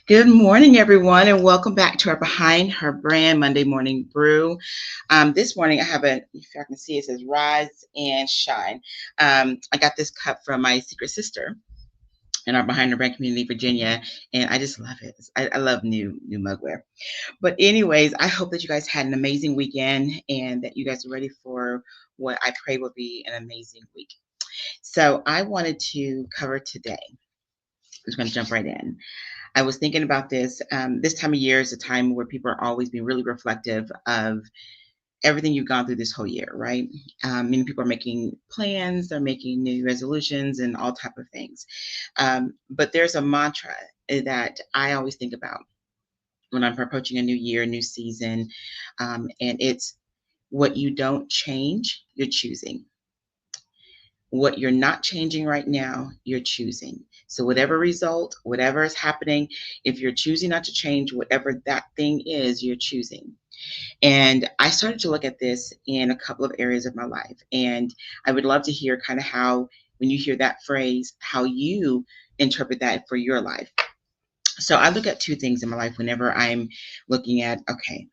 Good morning, everyone, and welcome back to our Behind Her Brand Monday Morning Brew. This morning, I have if I can see, it says Rise and Shine. I got this cup from my secret sister in our Behind Her Brand community, Virginia, and I just love it. I love new mugware. But anyways, I hope that you guys had an amazing weekend and that you guys are ready for what I pray will be an amazing week. So I wanted to cover today. I'm just going to jump right in. I was thinking about this. This time of year is a time where people are always being really reflective of everything you've gone through this whole year, right? Many people are making plans, they're making new resolutions, and all type of things. But there's a mantra that I always think about when I'm approaching a new year, a new season, and it's what you don't change, you're choosing. What you're not changing right now, you're choosing. So, whatever result, whatever is happening, if you're choosing not to change whatever that thing is, you're choosing. And I started to look at this in a couple of areas of my life. And I would love to hear kind of how, when you hear that phrase, how you interpret that for your life. So, I look at two things in my life whenever I'm looking at, okay,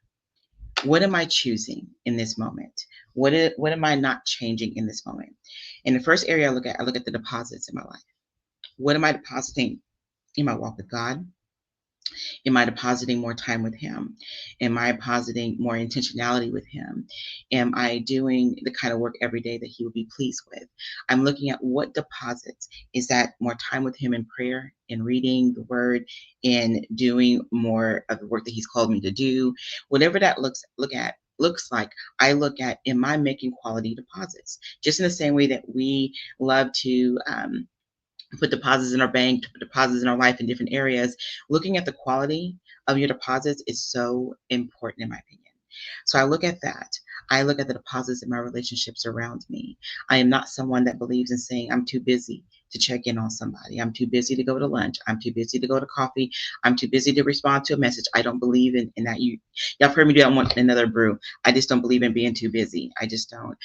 what am I choosing in this moment? What am I not changing in this moment? And the first area I look at the deposits in my life. What am I depositing in my walk with God? Am I depositing more time with Him? Am I depositing more intentionality with Him? Am I doing the kind of work every day that He would be pleased with? I'm looking at what deposits. Is that more time with Him in prayer, in reading the Word, in doing more of the work that He's called me to do? Whatever that looks like, I look at, am I making quality deposits? Just in the same way that we love to put deposits in our bank, to put deposits in our life in different areas, looking at the quality of your deposits is so important, in my opinion. So I look at that. I look at the deposits in my relationships around me. I am not someone that believes in saying I'm too busy to check in on somebody. I'm too busy to go to lunch. I'm too busy to go to coffee. I'm too busy to respond to a message. I don't believe in that. Y'all have heard me do that on another brew. I just don't believe in being too busy. I just don't.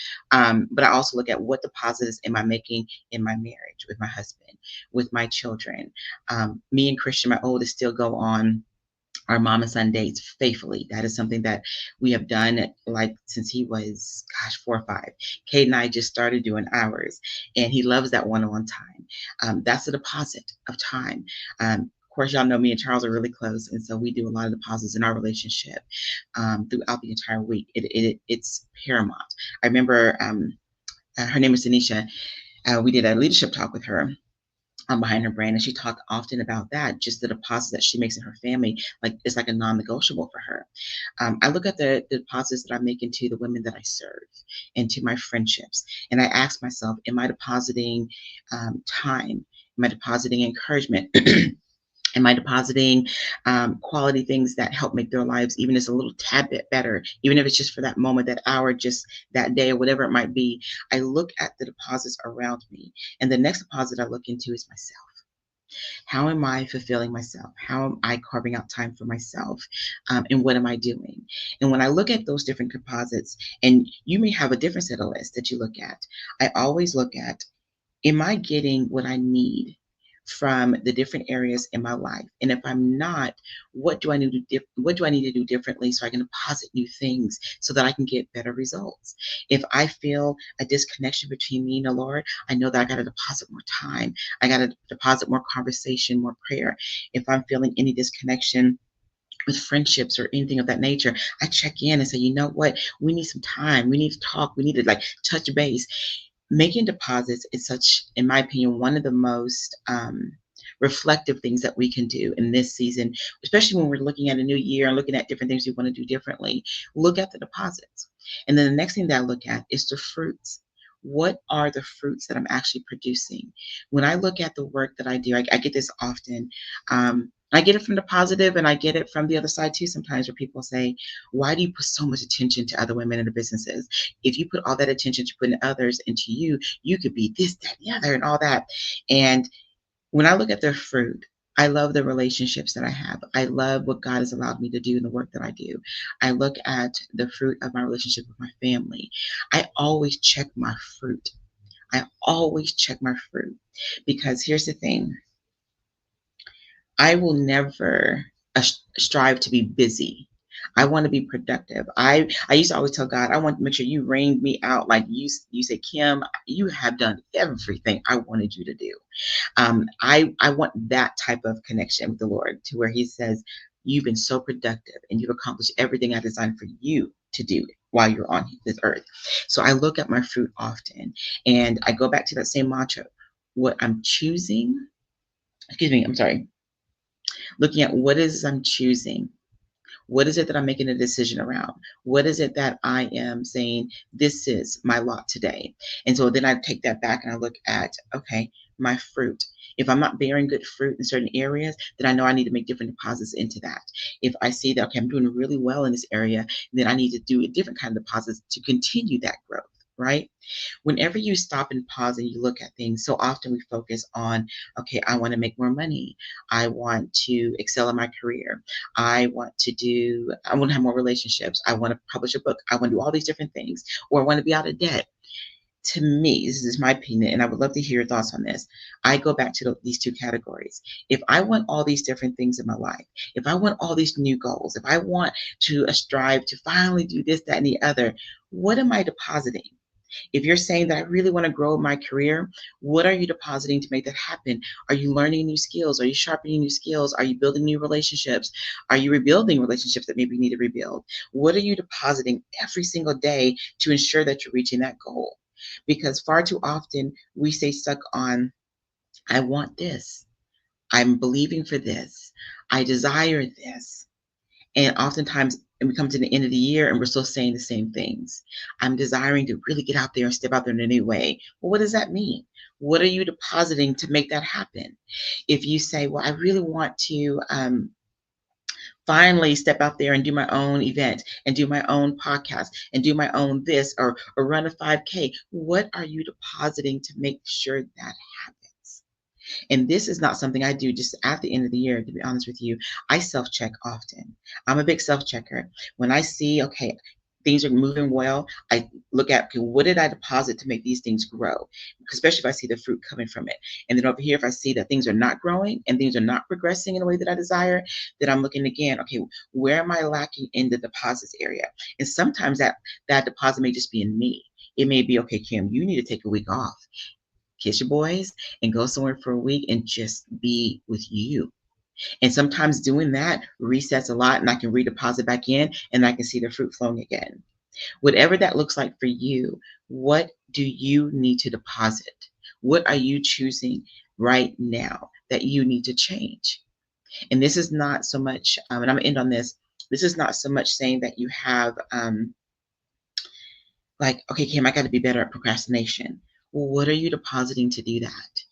But I also look at what deposits am I making in my marriage with my husband, with my children. Me and Christian, my oldest, still go on our mom and son dates faithfully. That is something that we have done like since he was, gosh, 4 or 5. Kate and I just started doing ours, and he loves that one-on-one time. That's a deposit of time. Of course, y'all know me and Charles are really close, and so we do a lot of deposits in our relationship throughout the entire week. It's paramount. I remember her name is Tanisha. We did a leadership talk with her behind her brand, and she talked often about that, just the deposits that she makes in her family, like it's like a non-negotiable for her. I look at the deposits that I make into the women that I serve, into my friendships, and I ask myself, am I depositing time? Am I depositing encouragement? Am I depositing quality things that help make their lives even just a little tad bit better, even if it's just for that moment, that hour, just that day, or whatever it might be? I look at the deposits around me. And the next deposit I look into is myself. How am I fulfilling myself? How am I carving out time for myself? And what am I doing? And when I look at those different deposits, and you may have a different set of lists that you look at, I always look at, am I getting what I need from the different areas in my life? And if I'm not, what do I need to what do I need to do differently so I can deposit new things so that I can get better results? If I feel a disconnection between me and the Lord, I know that I got to deposit more time. I got to deposit more conversation, more prayer. If I'm feeling any disconnection with friendships or anything of that nature, I check in and say, you know what, we need some time, we need to talk, we need to like touch base. Making deposits is such, in my opinion, one of the most reflective things that we can do in this season, especially when we're looking at a new year and looking at different things we want to do differently. Look at the deposits. And then the next thing that I look at is the fruits. What are the fruits that I'm actually producing? When I look at the work that I do, I get this often. I get it from the positive, and I get it from the other side too sometimes, where people say, why do you put so much attention to other women in the businesses? If you put all that attention to putting others into you, you could be this, that, the other, and all that. And when I look at their fruit, I love the relationships that I have. I love what God has allowed me to do in the work that I do. I look at the fruit of my relationship with my family. I always check my fruit. I always check my fruit, because here's the thing. I will never strive to be busy. I want to be productive. I used to always tell God, I want to make sure you ring me out. Like you said, Kim, you have done everything I wanted you to do. I want that type of connection with the Lord, to where He says, you've been so productive and you've accomplished everything I designed for you to do while you're on this earth. So I look at my fruit often, and I go back to that same mantra. What I'm choosing, excuse me, I'm sorry, looking at what is I'm choosing. What is it that I'm making a decision around? What is it that I am saying, this is my lot today? And so then I take that back and I look at, okay, my fruit. If I'm not bearing good fruit in certain areas, then I know I need to make different deposits into that. If I see that, okay, I'm doing really well in this area, then I need to do a different kind of deposits to continue that growth, right? Whenever you stop and pause and you look at things, so often we focus on, okay, I want to make more money. I want to excel in my career. I want to have more relationships. I want to publish a book. I want to do all these different things, or I want to be out of debt. To me, this is my opinion, and I would love to hear your thoughts on this. I go back to these two categories. If I want all these different things in my life, if I want all these new goals, if I want to strive to finally do this, that, and the other, what am I depositing? If you're saying that I really want to grow my career, what are you depositing to make that happen? Are you learning new skills? Are you sharpening new skills? Are you building new relationships? Are you rebuilding relationships that maybe you need to rebuild? What are you depositing every single day to ensure that you're reaching that goal? Because far too often we stay stuck on, I want this. I'm believing for this. I desire this. And oftentimes, and we come to the end of the year and we're still saying the same things. I'm desiring to really get out there and step out there in a new way. Well, what does that mean? What are you depositing to make that happen? If you say, well, I really want to finally step out there and do my own event and do my own podcast and do my own this, or run a 5K, what are you depositing to make sure that happens? And this is not something I do just at the end of the year, to be honest with you. I self check often. I'm a big self checker. When I see, okay, things are moving well, I look at, okay, what did I deposit to make these things grow? Especially if I see the fruit coming from it. And then over here, if I see that things are not growing and things are not progressing in the way that I desire, then I'm looking again, okay, where am I lacking in the deposits area? And sometimes that deposit may just be in me. It may be, okay, Kim, you need to take a week off, kiss your boys, and go somewhere for a week and just be with you. And sometimes doing that resets a lot, and I can redeposit back in and I can see the fruit flowing again. Whatever that looks like for you, what do you need to deposit? What are you choosing right now that you need to change? And this is not so much, and I'm gonna end on this. This is not so much saying that you have, like, okay, Kim, I got to be better at procrastination. Well, what are you depositing to do that?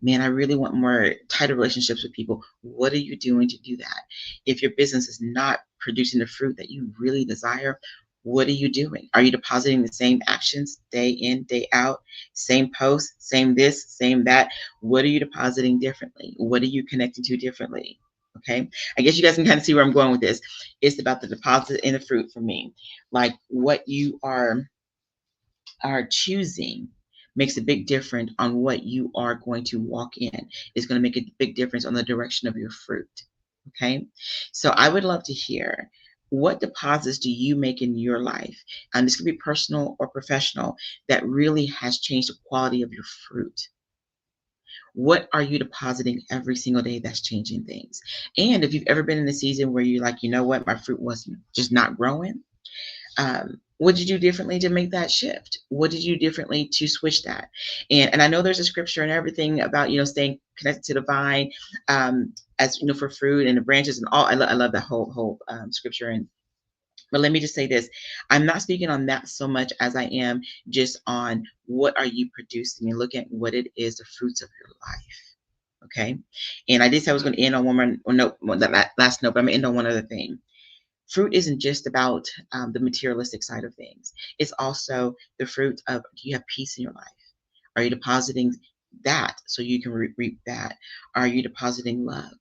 Man, I really want more tighter relationships with people. What are you doing to do that? If your business is not producing the fruit that you really desire, what are you doing? Are you depositing the same actions day in, day out? Same post, same this, same that? What are you depositing differently? What are you connecting to differently? Okay. I guess you guys can kind of see where I'm going with this. It's about the deposit and the fruit for me. Like what you are choosing makes a big difference on what you are going to walk in. It's going to make a big difference on the direction of your fruit. Okay. So I would love to hear, what deposits do you make in your life? And this could be personal or professional, that really has changed the quality of your fruit. What are you depositing every single day that's changing things? And if you've ever been in a season where you're like, you know what, my fruit was just not growing, what did you do differently to make that shift? What did you do differently to switch that? And I know there's a scripture and everything about, staying connected to the vine, as for fruit and the branches and all. I love that whole scripture. But let me just say this: I'm not speaking on that so much as I am just on what are you producing, and look at what it is, the fruits of your life. Okay. And I did say I was going to end on one more note, that last note, but I'm going to end on one other thing. Fruit isn't just about the materialistic side of things. It's also the fruit of, do you have peace in your life? Are you depositing that so you can reap that? Are you depositing love?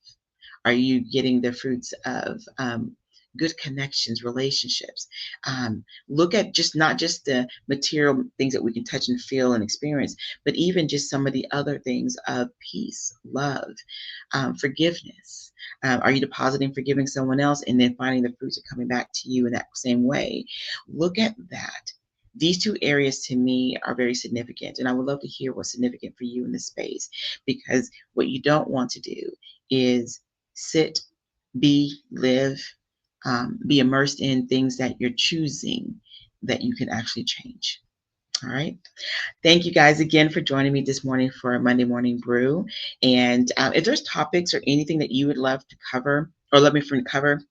Are you getting the fruits of good connections, relationships. Look at just not just the material things that we can touch and feel and experience, but even just some of the other things of peace, love, forgiveness. Are you depositing, forgiving someone else, and then finding the fruits are coming back to you in that same way? Look at that. These two areas to me are very significant, and I would love to hear what's significant for you in this space, because what you don't want to do is sit, live, be immersed in things that you're choosing that you can actually change. All right. Thank you guys again for joining me this morning for a Monday Morning Brew. And if there's topics or anything that you would love to cover or let me cover,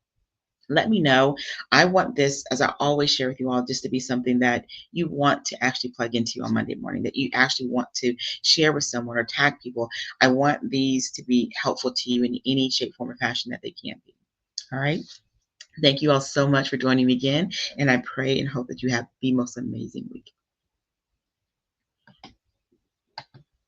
let me know. I want this, as I always share with you all, just to be something that you want to actually plug into on Monday morning, that you actually want to share with someone or tag people. I want these to be helpful to you in any shape, form, or fashion that they can be. All right. Thank you all so much for joining me again. And I pray and hope that you have the most amazing week.